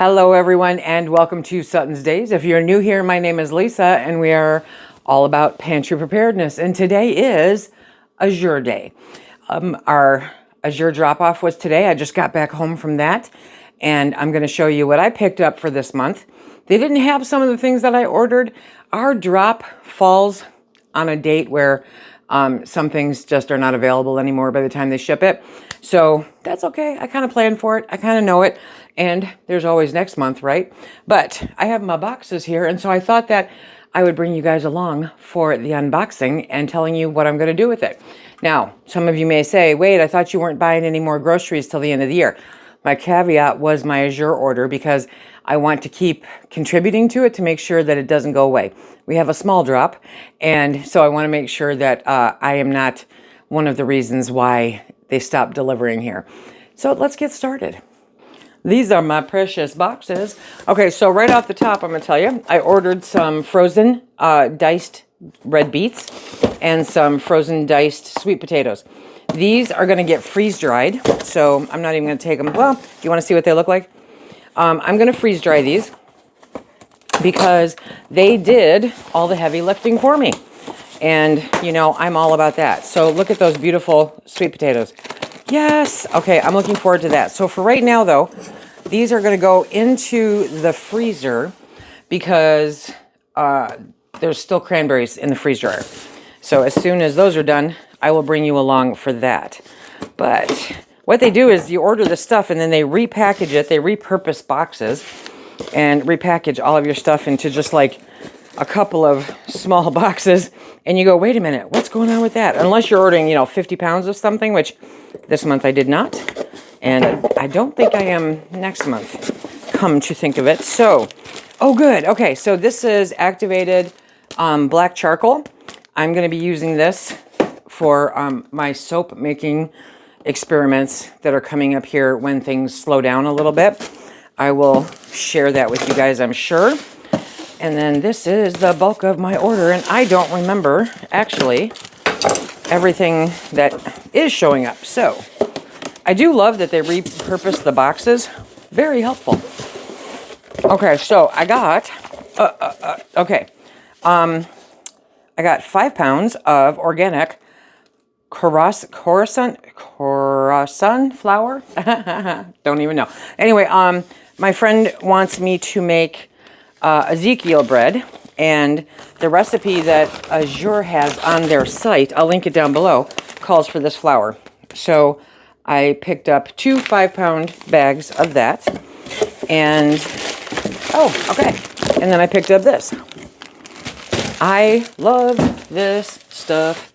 Hello everyone and welcome to Sutton's Days. If you're new here, my name is Lisa and we are all about pantry preparedness, and today is Azure Day. Our Azure drop-off was today. I just got back home from that and I'm going to show you what I picked up for this month. They didn't have some of the things that I ordered. Our drop falls on a date where some things just are not available anymore by the time they ship it. So that's okay. I kind of planned for it. I kind of know it. And there's always next month, right? But I have my boxes here. And so I thought that I would bring you guys along for the unboxing and telling you what I'm going to do with it. Now, some of you may say, wait, I thought you weren't buying any more groceries till the end of the year. My caveat was my Azure order because I want to keep contributing to it to make sure that it doesn't go away. We have a small drop, and so I want to make sure that I am not one of the reasons why they stopped delivering here. So let's get started. These are my precious boxes. Okay, so right off the top, I'm going to tell you, I ordered some frozen diced red beets and some frozen diced sweet potatoes. These are going to get freeze-dried, so I'm not even going to take them. Well, do you want to see what they look like? I'm going to freeze-dry these because they did all the heavy lifting for me. And, you know, I'm all about that. So look at those beautiful sweet potatoes. Yes. Okay, I'm looking forward to that. So for right now, though, these are going to go into the freezer because there's still cranberries in the freeze dryer. So as soon as those are done, I will bring you along for that. But what they do is you order the stuff and then they repackage it. They repurpose boxes and repackage all of your stuff into just like a couple of small boxes. And you go, wait a minute, what's going on with that? Unless you're ordering, 50 pounds of something, which this month I did not. And I don't think I am next month, come to think of it. So, oh good. Okay, so this is activated black charcoal. I'm going to be using this for my soap making experiments that are coming up here when things slow down a little bit. I will share that with you guys, I'm sure. And then this is the bulk of my order, and I don't remember actually everything that is showing up. So I do love that they repurpose the boxes. Very helpful. Okay, so I got I got 5 pounds of organic Khorasan flour. Don't even know. Anyway, my friend wants me to make Ezekiel bread, and the recipe that Azure has on their site, I'll link it down below, calls for this flour. So I picked up 2 5-pound bags of that, and and then I picked up this. I love this stuff.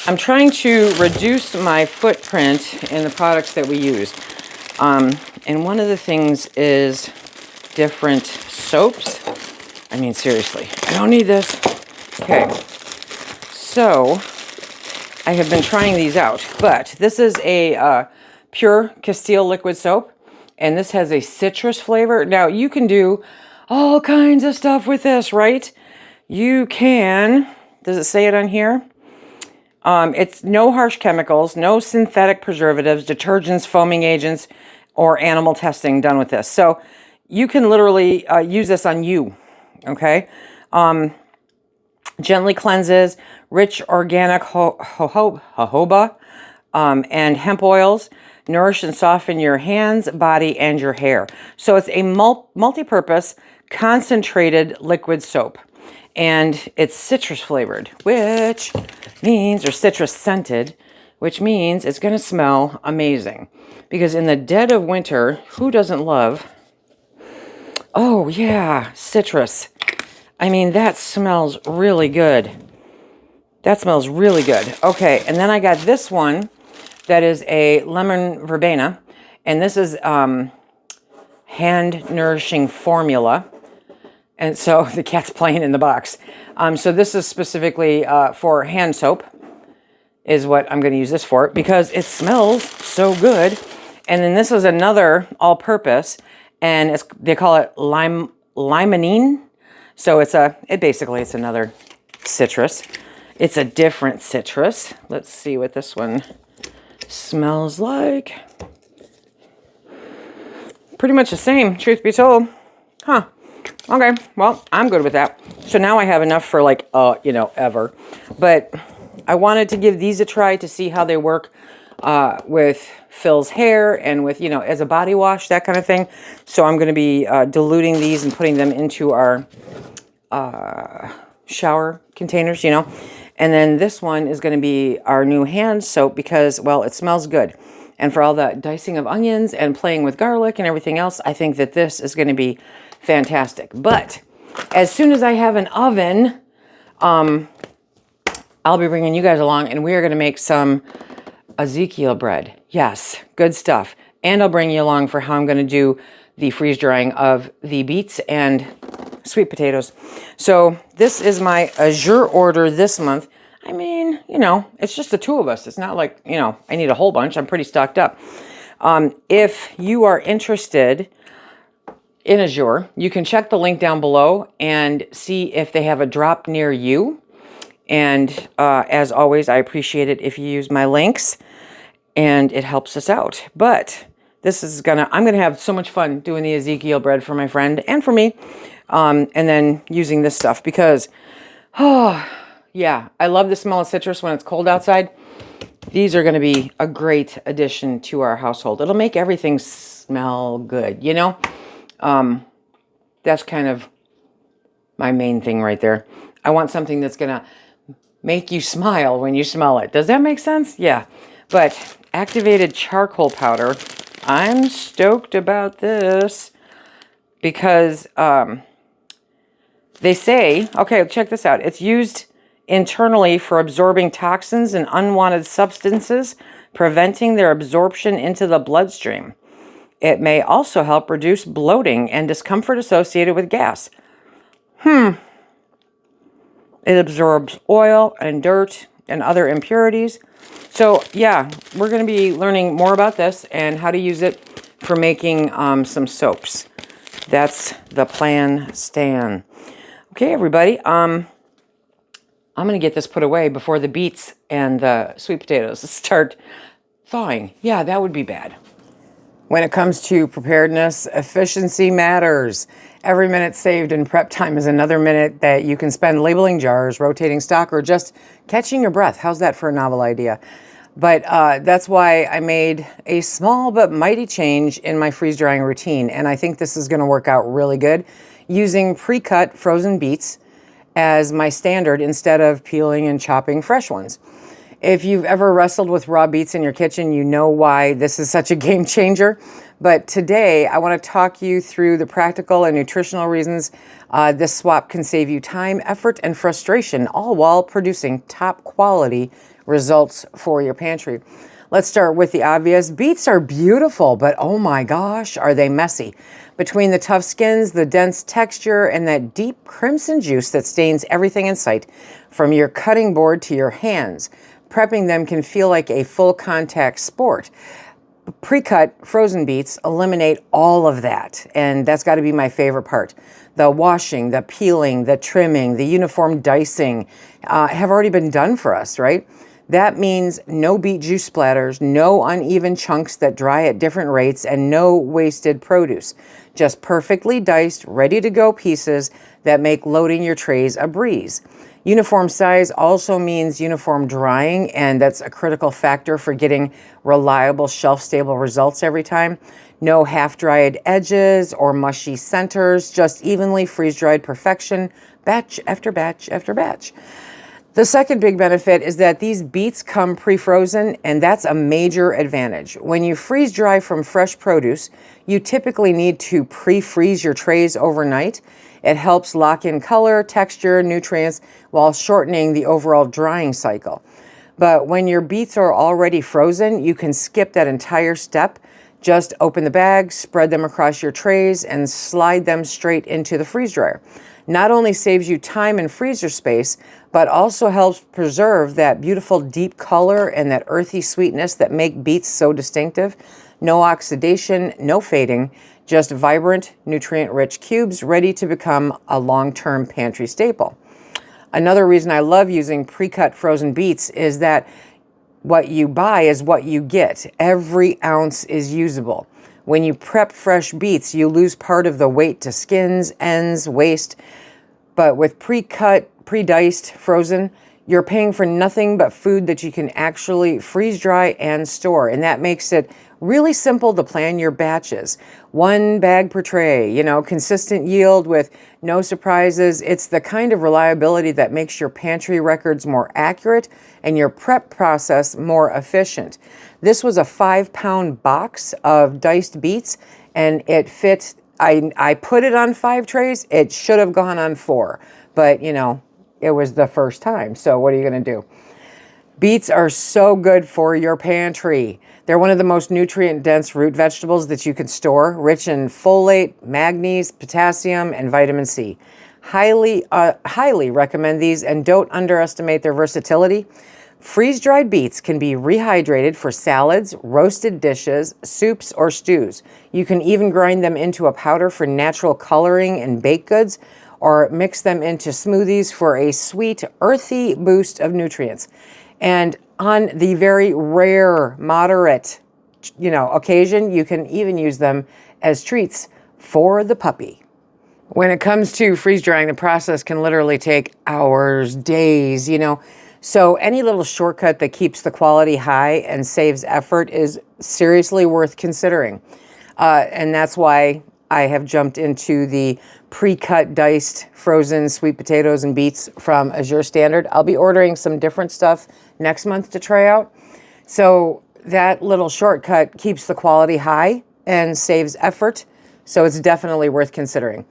I'm trying to reduce my footprint in the products that we use. And one of the things is different soaps. I mean, seriously, I don't need this. Okay, so I have been trying these out, but this is a pure Castile liquid soap, and this has a citrus flavor. Now, you can do all kinds of stuff with this, right? You can, does it say it on here? It's no harsh chemicals, no synthetic preservatives, detergents, foaming agents, or animal testing done with this. So you can literally use this on you, okay? Gently cleanses, rich organic jojoba and hemp oils, nourish and soften your hands, body, and your hair. So it's a multi-purpose, concentrated liquid soap. And it's citrus flavored, which means, or citrus scented, which means it's going to smell amazing. Because in the dead of winter, who doesn't love, oh yeah, citrus. I mean, that smells really good. That smells really good. Okay, and then I got this one that is a lemon verbena. And this is hand nourishing formula. And so the cat's playing in the box. So this is specifically for hand soap is what I'm going to use this for because it smells so good. And then this is another all-purpose, and they call it limonene. So it's another citrus. It's a different citrus. Let's see what this one smells like. pretty much the same, truth be told. Huh. Okay, well, I'm good with that. So now I have enough for like, ever. But I wanted to give these a try to see how they work with Phil's hair and with, as a body wash, that kind of thing. So I'm going to be diluting these and putting them into our shower containers, And then this one is going to be our new hand soap because, well, it smells good. And for all the dicing of onions and playing with garlic and everything else, I think that this is going to be fantastic. But as soon as I have an oven, I'll be bringing you guys along and we are going to make some Ezekiel bread. Yes, good stuff. And I'll bring you along for how I'm going to do the freeze drying of the beets and sweet potatoes. So this is my Azure order this month. I mean, it's just the two of us. It's not like, I need a whole bunch. I'm pretty stocked up. If you are interested in Azure, you can check the link down below and see if they have a drop near you. And as always, I appreciate it if you use my links and it helps us out. But this is I'm gonna have so much fun doing the Ezekiel bread for my friend and for me. And then using this stuff because, yeah, I love the smell of citrus when it's cold outside. These are going to be a great addition to our household. It'll make everything smell good, That's kind of my main thing right there. I want something that's going to make you smile when you smell it. Does that make sense? Yeah. But activated charcoal powder, I'm stoked about this because they say, okay, check this out. It's used internally for absorbing toxins and unwanted substances, preventing their absorption into the bloodstream. It may also help reduce bloating and discomfort associated with gas. It absorbs oil and dirt and other impurities. So yeah, we're going to be learning more about this and how to use it for making some soaps. That's the plan, Stan. Okay, everybody. I'm going to get this put away before the beets and the sweet potatoes start thawing. Yeah, that would be bad. When it comes to preparedness, efficiency matters. Every minute saved in prep time is another minute that you can spend labeling jars, rotating stock, or just catching your breath. How's that for a novel idea? But that's why I made a small but mighty change in my freeze drying routine. And I think this is going to work out really good using pre-cut frozen beets as my standard instead of peeling and chopping fresh ones. If you've ever wrestled with raw beets in your kitchen, you know why this is such a game changer. But today, I want to talk you through the practical and nutritional reasons this swap can save you time, effort, and frustration, all while producing top quality results for your pantry. Let's start with the obvious. Beets are beautiful, but oh my gosh, are they messy. Between the tough skins, the dense texture, and that deep crimson juice that stains everything in sight, from your cutting board to your hands, prepping them can feel like a full contact sport. Pre-cut frozen beets eliminate all of that, and that's got to be my favorite part. The washing, the peeling, the trimming, the uniform dicing have already been done for us, right? That means no beet juice splatters, no uneven chunks that dry at different rates, and no wasted produce. Just perfectly diced, ready-to-go pieces that make loading your trays a breeze. Uniform size also means uniform drying, and that's a critical factor for getting reliable, shelf-stable results every time. No half-dried edges or mushy centers, just evenly freeze-dried perfection, batch after batch after batch. The second big benefit is that these beets come pre-frozen, and that's a major advantage. When you freeze dry from fresh produce, you typically need to pre-freeze your trays overnight. It helps lock in color, texture, nutrients, while shortening the overall drying cycle. But when your beets are already frozen, you can skip that entire step. Just open the bag, spread them across your trays, and slide them straight into the freeze dryer. Not only saves you time and freezer space, but also helps preserve that beautiful deep color and that earthy sweetness that make beets so distinctive. No oxidation, no fading, just vibrant, nutrient-rich cubes ready to become a long-term pantry staple. Another reason I love using pre-cut frozen beets is that what you buy is what you get. Every ounce is usable. When you prep fresh beets, you lose part of the weight to skins, ends, waste. But with pre-cut, pre-diced, frozen, you're paying for nothing but food that you can actually freeze dry and store. And that makes it really simple to plan your batches. 1 bag per tray, consistent yield with no surprises. It's the kind of reliability that makes your pantry records more accurate and your prep process more efficient. This was a 5-pound box of diced beets, and it fit. I put it on 5 trays. It should have gone on 4, but it was the first time. So what are you going to do? Beets are so good for your pantry. They're one of the most nutrient-dense root vegetables that you can store, rich in folate, manganese, potassium, and vitamin C. Highly recommend these, and don't underestimate their versatility. Freeze-dried beets can be rehydrated for salads, roasted dishes, soups, or stews. You can even grind them into a powder for natural coloring in baked goods, or mix them into smoothies for a sweet, earthy boost of nutrients. And on the very rare, moderate, occasion, you can even use them as treats for the puppy. When it comes to freeze drying, the process can literally take hours, days, So any little shortcut that keeps the quality high and saves effort is seriously worth considering. And that's why I have jumped into the pre-cut, diced, frozen sweet potatoes and beets from Azure Standard. I'll be ordering some different stuff next month to try out. So that little shortcut keeps the quality high and saves effort. So it's definitely worth considering.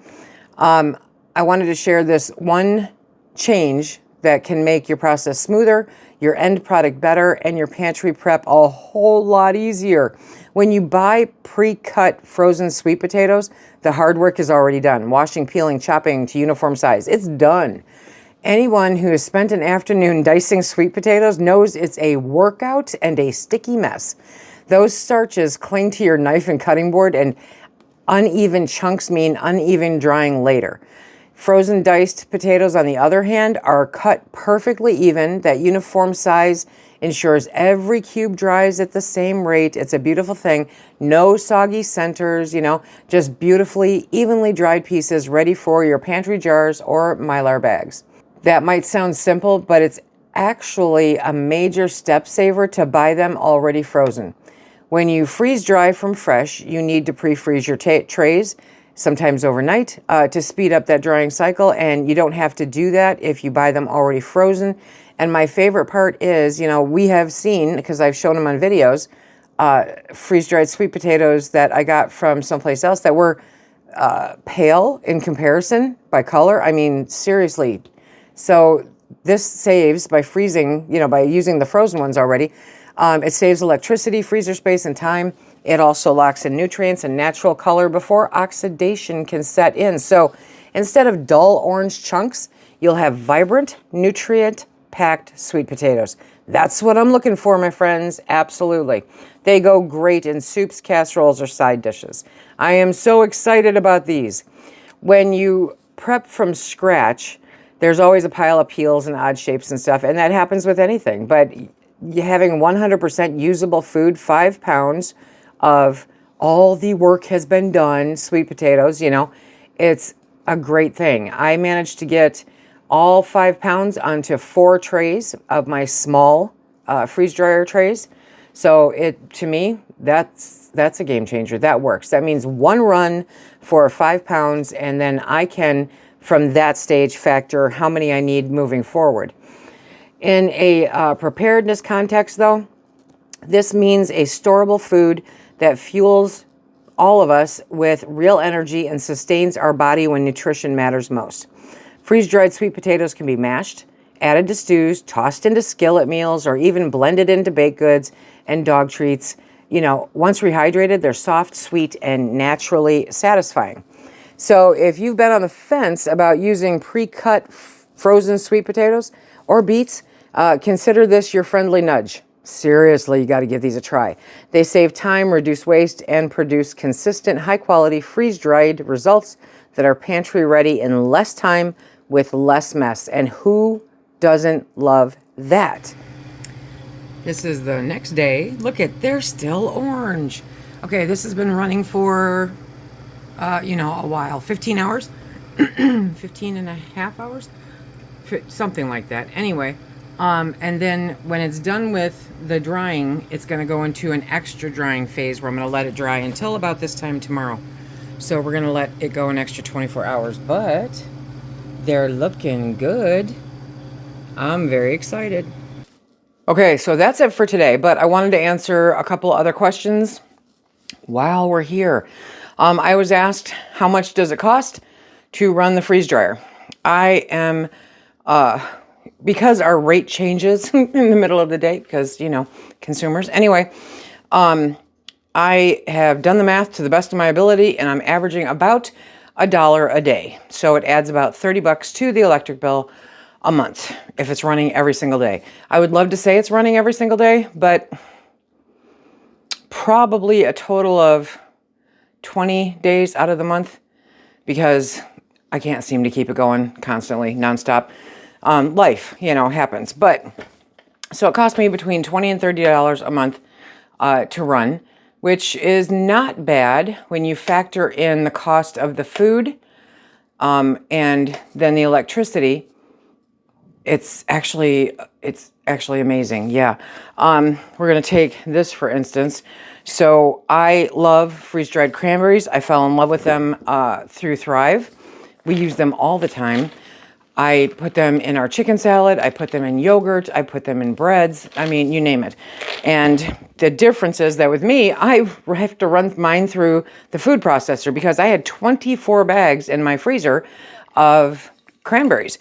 I wanted to share this one change that can make your process smoother, your end product better, and your pantry prep a whole lot easier. When you buy pre-cut frozen sweet potatoes, the hard work is already done. Washing, peeling, chopping to uniform size. It's done. Anyone who has spent an afternoon dicing sweet potatoes knows it's a workout and a sticky mess. Those starches cling to your knife and cutting board, and uneven chunks mean uneven drying later. Frozen diced potatoes, on the other hand, are cut perfectly even. That uniform size ensures every cube dries at the same rate. It's a beautiful thing. No soggy centers, just beautifully, evenly dried pieces ready for your pantry jars or Mylar bags. That might sound simple, but it's actually a major step saver to buy them already frozen. When you freeze dry from fresh, you need to pre-freeze your trays, sometimes overnight, to speed up that drying cycle, and you don't have to do that if you buy them already frozen. And my favorite part is, we have seen, because I've shown them on videos, freeze-dried sweet potatoes that I got from someplace else that were pale in comparison by color. I mean, seriously. So this saves by freezing, by using the frozen ones already. It saves electricity, freezer space, and time. It also locks in nutrients and natural color before oxidation can set in. So instead of dull orange chunks, you'll have vibrant, nutrient-packed sweet potatoes. That's what I'm looking for, my friends. Absolutely. They go great in soups, casseroles, or side dishes. I am so excited about these. When you prep from scratch, there's always a pile of peels and odd shapes and stuff, and that happens with anything. But having 100% usable food, 5 pounds of all the work has been done, sweet potatoes, it's a great thing. I managed to get all 5 pounds onto 4 trays of my small freeze dryer trays. So to me, that's a game changer. That works. That means one run for 5 pounds, and then I can, from that stage, factor how many I need moving forward. In a preparedness context, though, this means a storable food that fuels all of us with real energy and sustains our body when nutrition matters most. Freeze-dried sweet potatoes can be mashed, added to stews, tossed into skillet meals, or even blended into baked goods and dog treats. Once rehydrated, they're soft, sweet, and naturally satisfying. So if you've been on the fence about using pre-cut frozen sweet potatoes or beets, consider this your friendly nudge. Seriously, you got to give these a try. They save time, reduce waste, and produce consistent, high-quality, freeze-dried results that are pantry-ready in less time with less mess. And who doesn't love that? This is the next day. Look they're still orange. Okay, this has been running for, a while. 15 hours? 15 and a half hours? Something like that. Anyway, and then when it's done with the drying, it's going to go into an extra drying phase where I'm going to let it dry until about this time tomorrow. So we're going to let it go an extra 24 hours, but they're looking good. I'm very excited. Okay, so that's it for today, but I wanted to answer a couple other questions while we're here. I was asked, how much does it cost to run the freeze dryer? I am, because our rate changes in the middle of the day, because, consumers. Anyway, I have done the math to the best of my ability, and I'm averaging about $1 a day. So it adds about $30 to the electric bill a month if it's running every single day. I would love to say it's running every single day, but probably a total of 20 days out of the month, because I can't seem to keep it going constantly, nonstop. Life, happens. But so it cost me between $20 and $30 a month to run, which is not bad when you factor in the cost of the food and then the electricity. It's actually amazing. Yeah. We're going to take this, for instance. So I love freeze-dried cranberries. I fell in love with them through Thrive. We use them all the time. I put them in our chicken salad. I put them in yogurt. I put them in breads. I mean, you name it. And the difference is that with me, I have to run mine through the food processor because I had 24 bags in my freezer of cranberries.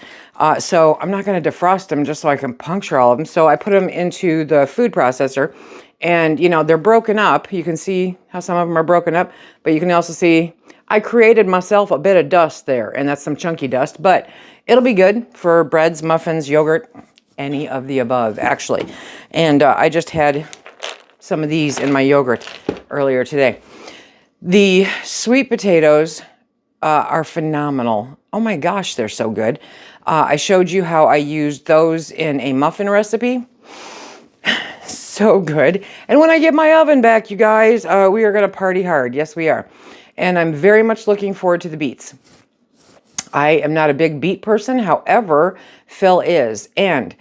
So I'm not going to defrost them just so I can puncture all of them. So I put them into the food processor, and they're broken up. You can see how some of them are broken up, but you can also see I created myself a bit of dust there, and that's some chunky dust, but it'll be good for breads, muffins, yogurt, any of the above, actually. And I just had some of these in my yogurt earlier today. The sweet potatoes are phenomenal. Oh my gosh, they're so good. I showed you how I used those in a muffin recipe. So good. And when I get my oven back, you guys, we are going to party hard. Yes, we are. And I'm very much looking forward to the beets. I am not a big beet person. However, Phil is. And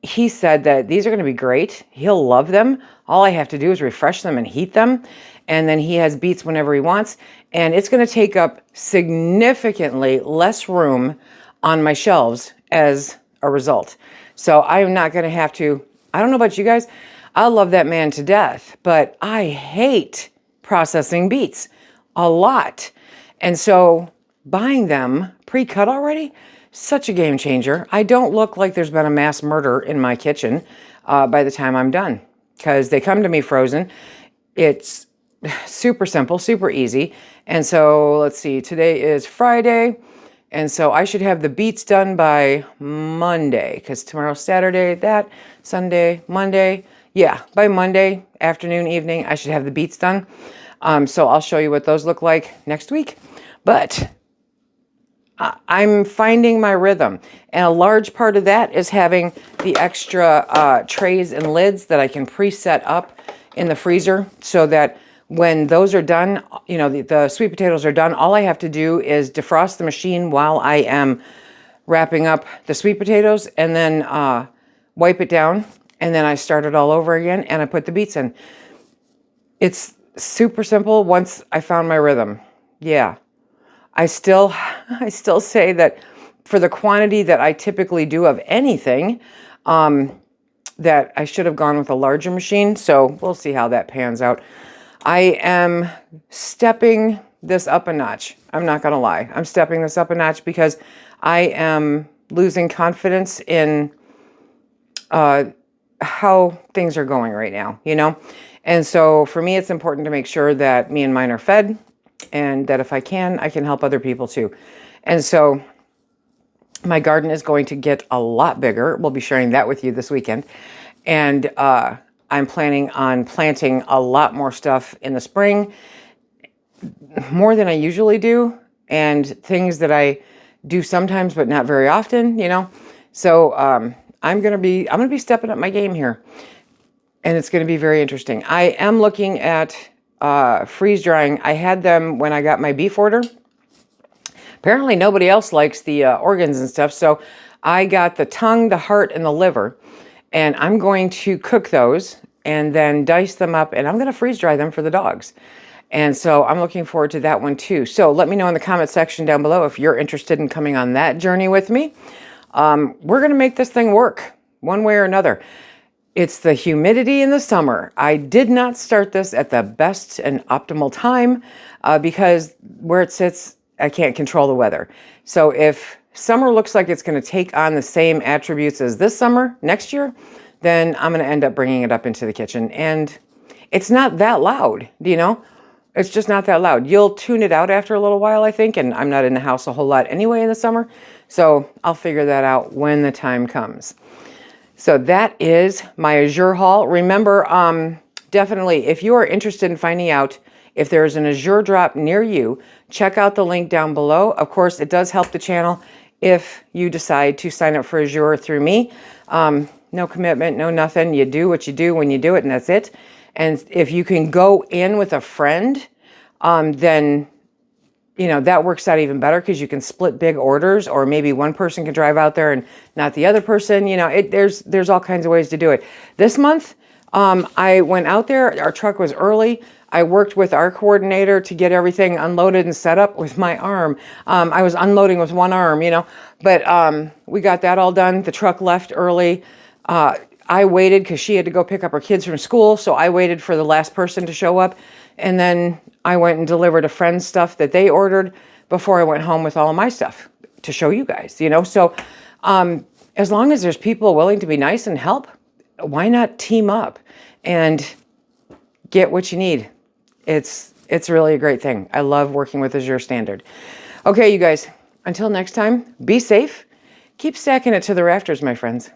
he said that these are going to be great. He'll love them. All I have to do is refresh them and heat them. And then he has beets whenever he wants. And it's going to take up significantly less room on my shelves as a result. So I'm not going to have to, I don't know about you guys, I love that man to death, but I hate processing beets a lot. And so buying them pre-cut already, such a game changer. I don't look like there's been a mass murder in my kitchen by the time I'm done, because they come to me frozen. It's super simple, super easy. And so let's see, today is Friday. And so I should have the beets done by Monday, because tomorrow's Saturday, Sunday, Monday. Yeah, by Monday afternoon, evening, I should have the beets done. So I'll show you what those look like next week. But I'm finding my rhythm. And a large part of that is having the extra trays and lids that I can preset up in the freezer, so that when those are done, the sweet potatoes are done, all I have to do is defrost the machine while I am wrapping up the sweet potatoes, and then wipe it down, and then I start it all over again, and I put the beets in. It's super simple once I found my rhythm. Yeah. I still say that for the quantity that I typically do of anything, that I should have gone with a larger machine. So we'll see how that pans out. I am stepping this up a notch. I'm not going to lie. I'm stepping this up a notch because I am losing confidence in how things are going right now, And so for me, it's important to make sure that me and mine are fed, and that if I can help other people too. And so my garden is going to get a lot bigger. We'll be sharing that with you this weekend. And I'm planning on planting a lot more stuff in the spring, more than I usually do, and things that I do sometimes but not very often, So I'm gonna be stepping up my game here, and it's gonna be very interesting. I am looking at freeze drying. I had them when I got my beef order. Apparently nobody else likes the organs and stuff, so I got the tongue, the heart, and the liver, and I'm going to cook those and then dice them up, and I'm going to freeze dry them for the dogs. And so I'm looking forward to that one too. So let me know in the comment section down below if you're interested in coming on that journey with me. We're going to make this thing work one way or another. It's the humidity in the summer. I did not start this at the best and optimal time because where it sits, I can't control the weather. So if summer looks like it's going to take on the same attributes as this summer next year, then I'm going to end up bringing it up into the kitchen. And it's not that loud, you know? It's just not that loud. You'll tune it out after a little while, I think, and I'm not in the house a whole lot anyway in the summer, so I'll figure that out when the time comes. So that is my Azure haul. Remember, definitely, if you are interested in finding out if there's an Azure drop near you, check out the link down below. Of course, it does help the channel if you decide to sign up for Azure through me. No commitment, no nothing. You do what you do when you do it, and that's it. And if you can go in with a friend, then, you know, that works out even better because you can split big orders, or maybe one person can drive out there and not the other person. You know, there's all kinds of ways to do it. This month, I went out there. Our truck was early. I worked with our coordinator to get everything unloaded and set up with my arm. I was unloading with one arm, you know, but we got that all done. The truck left early. I waited because she had to go pick up her kids from school, so I waited for the last person to show up, and then I went and delivered a friend's stuff that they ordered before I went home with all of my stuff to show you guys, you know. So as long as there's people willing to be nice and help, why not team up and get what you need? It's really a great thing. I love working with Azure Standard. Okay, you guys, until next time, be safe. Keep stacking it to the rafters, my friends.